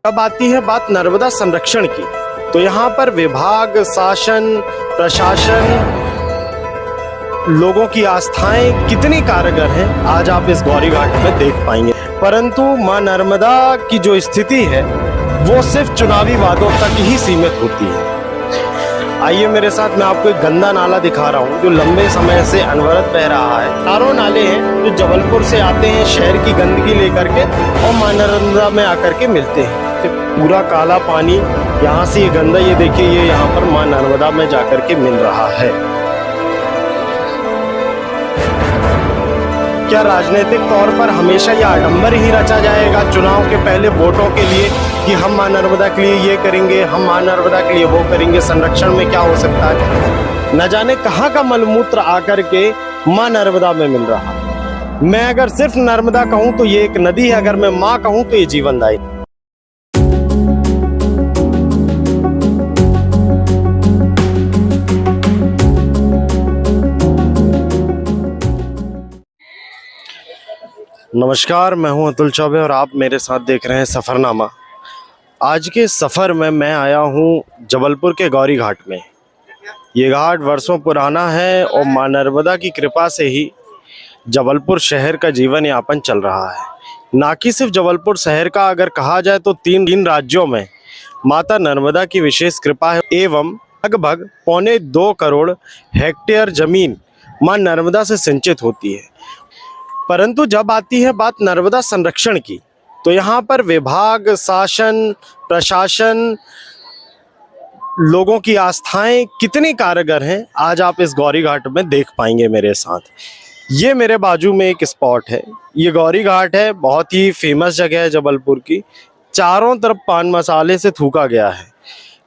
अब आती है बात नर्मदा संरक्षण की, तो यहाँ पर विभाग, शासन, प्रशासन, लोगों की आस्थाएं कितनी कारगर हैं आज आप इस गौरी घाट में देख पाएंगे। परंतु मां नर्मदा की जो स्थिति है वो सिर्फ चुनावी वादों तक ही सीमित होती है। आइए मेरे साथ, मैं आपको एक गंदा नाला दिखा रहा हूँ जो लंबे समय से अनवरत बह रहा है। चारों नाले हैं जो जबलपुर से आते हैं शहर की गंदगी लेकर के और मां नर्मदा में आकर के मिलते हैं। पूरा काला पानी यहाँ से ये गंदा, ये देखिए, ये यहाँ पर मां नर्मदा में जाकर के मिल रहा है। क्या राजनीतिक तौर पर हमेशा यह आडंबर ही रचा जाएगा चुनाव के पहले वोटों के लिए कि हम मां नर्मदा के लिए ये करेंगे, हम मां नर्मदा के लिए वो करेंगे? संरक्षण में क्या हो सकता है? न जाने कहाँ का मलमूत्र आकर के मां नर्मदा में मिल रहा है। मैं अगर सिर्फ नर्मदा कहूँ तो ये एक नदी है, अगर मैं माँ कहूँ तो ये जीवनदायी। नमस्कार, मैं हूं अतुल चौबे और आप मेरे साथ देख रहे हैं सफ़रनामा। आज के सफ़र में मैं आया हूं जबलपुर के गौरी घाट में। ये घाट वर्षों पुराना है और मां नर्मदा की कृपा से ही जबलपुर शहर का जीवन यापन चल रहा है। ना कि सिर्फ जबलपुर शहर का, अगर कहा जाए तो तीन राज्यों में माता नर्मदा की विशेष कृपा है एवं लगभग 2.25 करोड़ हेक्टेयर जमीन मां नर्मदा से सिंचित होती है। परंतु जब आती है बात नर्मदा संरक्षण की, तो यहाँ पर विभाग, शासन, प्रशासन, लोगों की आस्थाएं कितनी कारगर हैं आज आप इस गौरी घाट में देख पाएंगे मेरे साथ। ये मेरे बाजू में एक स्पॉट है, ये गौरी घाट है, बहुत ही फेमस जगह है जबलपुर की। चारों तरफ पान मसाले से थूका गया है।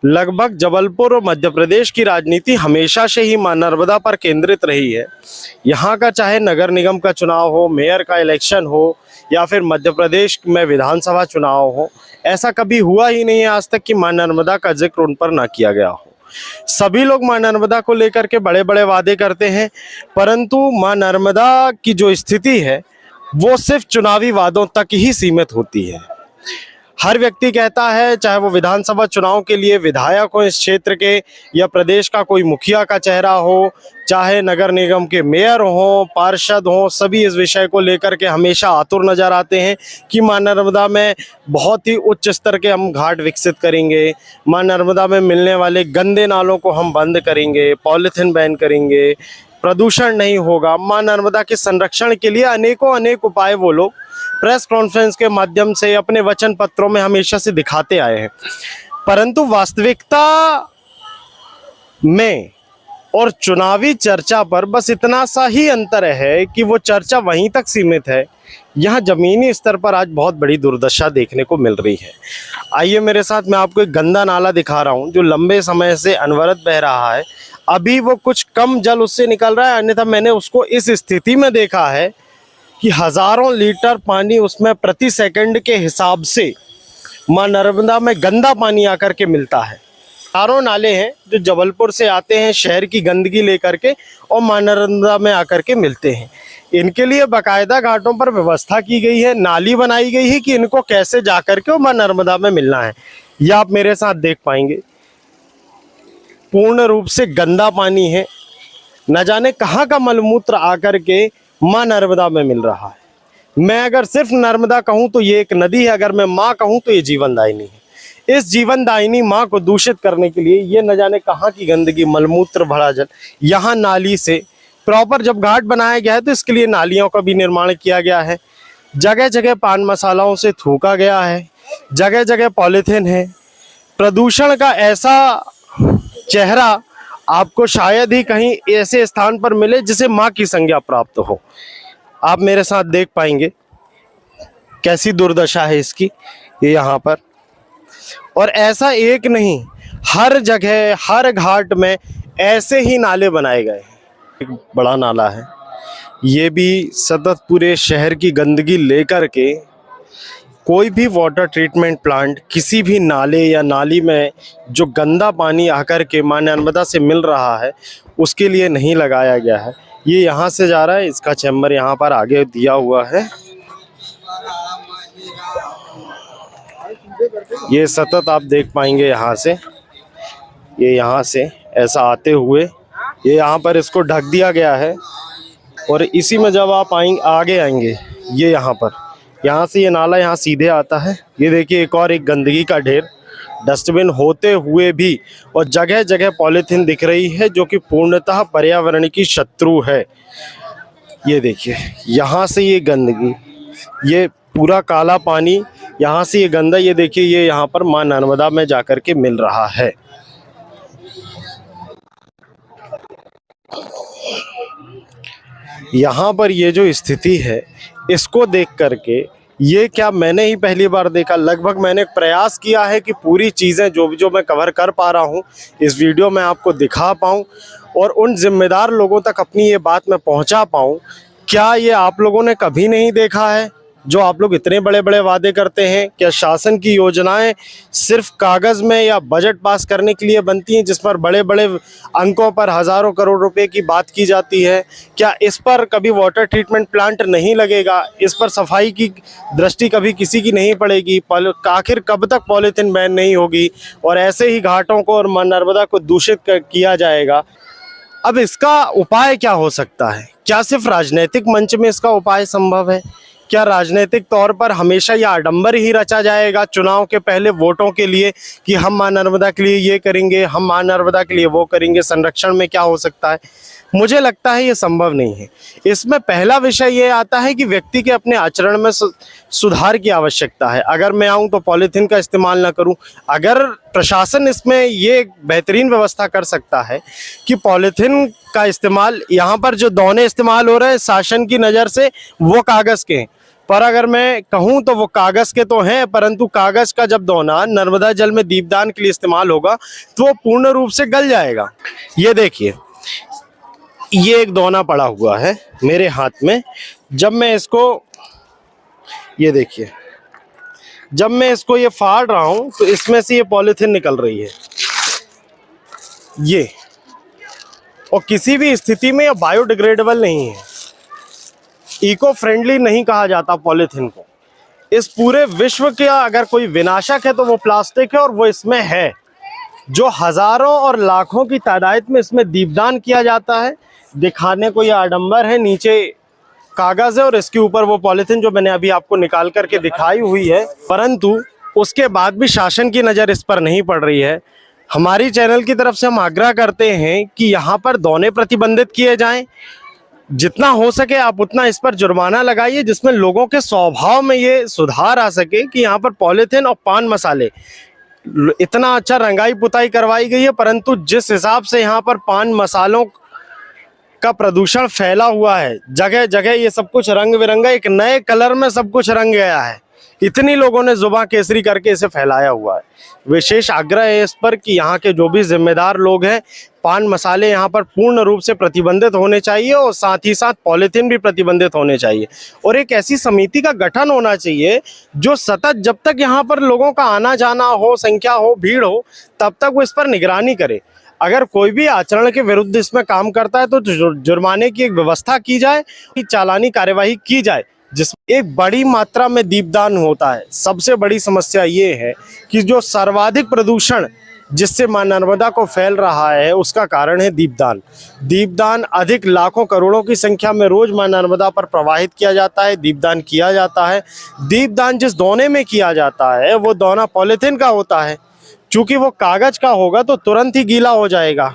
लगभग जबलपुर और मध्य प्रदेश की राजनीति हमेशा से ही मां नर्मदा पर केंद्रित रही है। यहाँ का चाहे नगर निगम का चुनाव हो, मेयर का इलेक्शन हो या फिर मध्य प्रदेश में विधानसभा चुनाव हो, ऐसा कभी हुआ ही नहीं है आज तक कि मां नर्मदा का जिक्र उन पर ना किया गया हो। सभी लोग मां नर्मदा को लेकर के बड़े बड़े वादे करते हैं, परंतु मां नर्मदा की जो स्थिति है वो सिर्फ चुनावी वादों तक ही सीमित होती है। हर व्यक्ति कहता है, चाहे वो विधानसभा चुनाव के लिए विधायक हो इस क्षेत्र के या प्रदेश का कोई मुखिया का चेहरा हो, चाहे नगर निगम के मेयर हो, पार्षद हो, सभी इस विषय को लेकर के हमेशा आतुर नजर आते हैं कि मां नर्मदा में बहुत ही उच्च स्तर के हम घाट विकसित करेंगे, मां नर्मदा में मिलने वाले गंदे नालों को हम बंद करेंगे, पॉलीथिन बैन करेंगे, प्रदूषण नहीं होगा। मां नर्मदा के संरक्षण के लिए अनेक उपाय वो लोग प्रेस कॉन्फ्रेंस के माध्यम से अपने वचन पत्रों में हमेशा से दिखाते आए हैं। परंतु वास्तविकता में और चुनावी चर्चा पर बस इतना सा ही अंतर है कि वो चर्चा वहीं तक सीमित है। यहाँ जमीनी स्तर पर आज बहुत बड़ी दुर्दशा देखने को मिल रही है। आइए मेरे साथ, मैं आपको एक गंदा नाला दिखा रहा हूँ जो लंबे समय से अनवरत बह रहा है। अभी वो कुछ कम जल उससे निकल रहा है, अन्यथा मैंने उसको इस स्थिति में देखा है कि हजारों लीटर पानी उसमें प्रति सेकंड के हिसाब से मां नर्मदा में गंदा पानी आकर के मिलता है। चारों नाले हैं जो जबलपुर से आते हैं शहर की गंदगी लेकर के और मां नर्मदा में आकर के मिलते हैं। इनके लिए बाकायदा घाटों पर व्यवस्था की गई है, नाली बनाई गई है कि इनको कैसे जाकर के मां नर्मदा में मिलना है। यह आप मेरे साथ देख पाएंगे, पूर्ण रूप से गंदा पानी है। न जाने कहाँ का मलमूत्र आकर के मां नर्मदा में मिल रहा है। मैं अगर सिर्फ नर्मदा कहूं तो ये एक नदी है, अगर मैं माँ कहूं तो ये जीवनदायिनी है। इस जीवनदायिनी माँ को दूषित करने के लिए ये न जाने कहाँ की गंदगी, मलमूत्र भरा जल, यहाँ नाली से प्रॉपर जब घाट बनाया गया है तो इसके लिए नालियों का भी निर्माण किया गया है। जगह जगह पान मसालों से थूका गया है, जगह जगह पॉलीथिन है। प्रदूषण का ऐसा चेहरा आपको शायद ही कहीं ऐसे स्थान पर मिले जिसे माँ की संज्ञा प्राप्त हो। आप मेरे साथ देख पाएंगे कैसी दुर्दशा है इसकी ये यहाँ पर। और ऐसा एक नहीं, हर जगह हर घाट में ऐसे ही नाले बनाए गए हैं। एक बड़ा नाला है, ये भी सतत पूरे शहर की गंदगी लेकर के कोई भी वाटर ट्रीटमेंट प्लांट किसी भी नाले या नाली में जो गंदा पानी आकर के मां नर्मदा से मिल रहा है उसके लिए नहीं लगाया गया है। ये यहाँ से जा रहा है, इसका चैम्बर यहाँ पर आगे दिया हुआ है। ये सतत आप देख पाएंगे यहाँ से, ये यहाँ से ऐसा आते हुए ये यहाँ पर इसको ढक दिया गया है। और इसी में जब आप आगे आएंगे ये यहाँ से ये नाला यहाँ सीधे आता है। ये देखिए एक गंदगी का ढेर, डस्टबिन होते हुए भी, और जगह जगह पॉलीथीन दिख रही है जो कि पूर्णतः पर्यावरण की शत्रु है। ये देखिए यहाँ से ये गंदगी, ये पूरा काला पानी, यहाँ से ये गंदा, ये देखिए ये यहाँ पर माँ नर्मदा में जाकर के मिल रहा है। यहाँ पर ये जो स्थिति है इसको देख करके, ये क्या मैंने ही पहली बार देखा, लगभग मैंने एक प्रयास किया है कि पूरी चीज़ें जो मैं कवर कर पा रहा हूँ इस वीडियो में आपको दिखा पाऊँ और उन जिम्मेदार लोगों तक अपनी ये बात मैं पहुँचा पाऊँ। क्या ये आप लोगों ने कभी नहीं देखा है? जो आप लोग इतने बड़े बड़े वादे करते हैं, क्या शासन की योजनाएं सिर्फ कागज़ में या बजट पास करने के लिए बनती हैं जिस पर बड़े बड़े अंकों पर हज़ारों करोड़ रुपए की बात की जाती है? क्या इस पर कभी वाटर ट्रीटमेंट प्लांट नहीं लगेगा? इस पर सफाई की दृष्टि कभी किसी की नहीं पड़ेगी? आखिर कब तक पॉलीथीन बैन नहीं होगी और ऐसे ही घाटों को और मां नर्मदा को दूषित किया जाएगा? अब इसका उपाय क्या हो सकता है? क्या सिर्फ राजनीतिक मंच में इसका उपाय संभव है? क्या राजनीतिक तौर पर हमेशा यह आडंबर ही रचा जाएगा चुनाव के पहले वोटों के लिए कि हम मां नर्मदा के लिए ये करेंगे, हम मां नर्मदा के लिए वो करेंगे? संरक्षण में क्या हो सकता है? मुझे लगता है ये संभव नहीं है। इसमें पहला विषय ये आता है कि व्यक्ति के अपने आचरण में सुधार की आवश्यकता है। अगर मैं आऊँ तो पॉलीथीन का इस्तेमाल ना करूँ। अगर प्रशासन इसमें ये बेहतरीन व्यवस्था कर सकता है कि पॉलीथीन का इस्तेमाल, यहाँ पर जो दौने इस्तेमाल हो रहे हैं शासन की नज़र से वो कागज़ के हैं, पर अगर मैं कहूँ तो वो कागज़ के तो हैं, परंतु कागज़ का जब दौना नर्मदा जल में दीपदान के लिए इस्तेमाल होगा तो वो पूर्ण रूप से गल जाएगा। ये देखिए ये एक दौना पड़ा हुआ है मेरे हाथ में, जब मैं इसको, ये देखिए जब मैं इसको ये फाड़ रहा हूँ तो इसमें से ये पॉलीथीन निकल रही है ये, और किसी भी स्थिति में ये बायोडिग्रेडेबल नहीं है, इको फ्रेंडली नहीं कहा जाता पॉलीथीन को। इस पूरे विश्व का अगर कोई विनाशक है तो वो प्लास्टिक है, और वो इसमें है। जो हजारों और लाखों की तादाद में इसमें दीपदान किया जाता है, दिखाने को ये आडंबर है। नीचे कागज़ है और इसके ऊपर वो पॉलीथीन जो मैंने अभी आपको निकाल करके दिखाई हुई है, परंतु उसके बाद भी शासन की नज़र इस पर नहीं पड़ रही है। हमारी चैनल की तरफ से हम आग्रह करते हैं कि यहाँ पर दौने प्रतिबंधित किए जाएं। जितना हो सके आप उतना इस पर जुर्माना लगाइए, जिसमें लोगों के स्वभाव में ये सुधार आ सके कि यहाँ पर पॉलीथीन और पान मसाले, इतना अच्छा रंगाई पुताई करवाई गई है, परंतु जिस हिसाब से यहाँ पर पान मसालों का प्रदूषण फैला हुआ है, जगह जगह ये सब कुछ रंग बिरंगा, एक नए कलर में सब कुछ रंग गया है। इतनी लोगों ने जुबां केसरी करके इसे फैलाया हुआ है। विशेष आग्रह है इस पर कि यहाँ के जो भी जिम्मेदार लोग हैं, पान मसाले यहाँ पर पूर्ण रूप से प्रतिबंधित होने चाहिए और साथ ही साथ पॉलीथीन भी प्रतिबंधित होने चाहिए। और एक ऐसी समिति का गठन होना चाहिए जो सतत, जब तक यहाँ पर लोगों का आना जाना हो, संख्या हो, भीड़ हो, तब तक वो इस पर निगरानी करे। अगर कोई भी आचरण के विरुद्ध इसमें काम करता है तो जुर्माने की एक व्यवस्था की जाए, चालानी कार्यवाही की जाए, जिसमें एक बड़ी मात्रा में दीपदान होता है। सबसे बड़ी समस्या ये है कि जो सर्वाधिक प्रदूषण जिससे मां नर्मदा को फैल रहा है उसका कारण है दीपदान। दीपदान अधिक लाखों करोड़ों की संख्या में रोज मां नर्मदा पर प्रवाहित किया जाता है, दीपदान किया जाता है। दीपदान जिस दौने में किया जाता है वो दौना पॉलीथीन का होता है, चूंकि वो कागज का होगा तो तुरंत ही गीला हो जाएगा,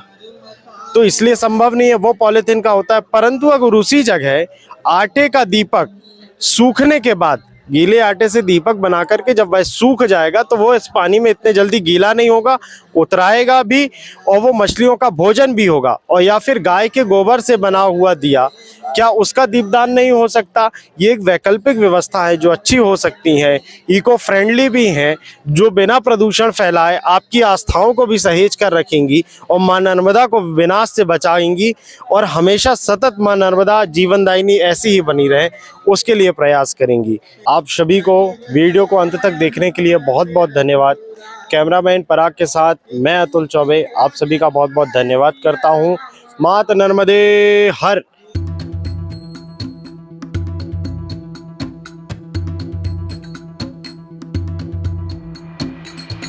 तो इसलिए संभव नहीं है, वो पॉलीथीन का होता है। परंतु अगर उसी जगह आटे का दीपक सूखने के बाद, गीले आटे से दीपक बना करके जब वह सूख जाएगा तो वो इस पानी में इतने जल्दी गीला नहीं होगा, उतराएगा भी और वो मछलियों का भोजन भी होगा। और या फिर गाय के गोबर से बना हुआ दिया, क्या उसका दीपदान नहीं हो सकता? ये एक वैकल्पिक व्यवस्था है जो अच्छी हो सकती है, इको फ्रेंडली भी हैं, जो बिना प्रदूषण फैलाए आपकी आस्थाओं को भी सहेज कर रखेंगी और मां नर्मदा को विनाश से बचाएंगी और हमेशा सतत मां नर्मदा जीवनदायिनी ऐसी ही बनी रहे, उसके लिए प्रयास करेंगी। आप सभी को वीडियो को अंत तक देखने के लिए बहुत बहुत धन्यवाद। कैमरामैन पराग के साथ मैं अतुल चौबे आप सभी का बहुत बहुत धन्यवाद करता हूँ। मात नर्मदे हर।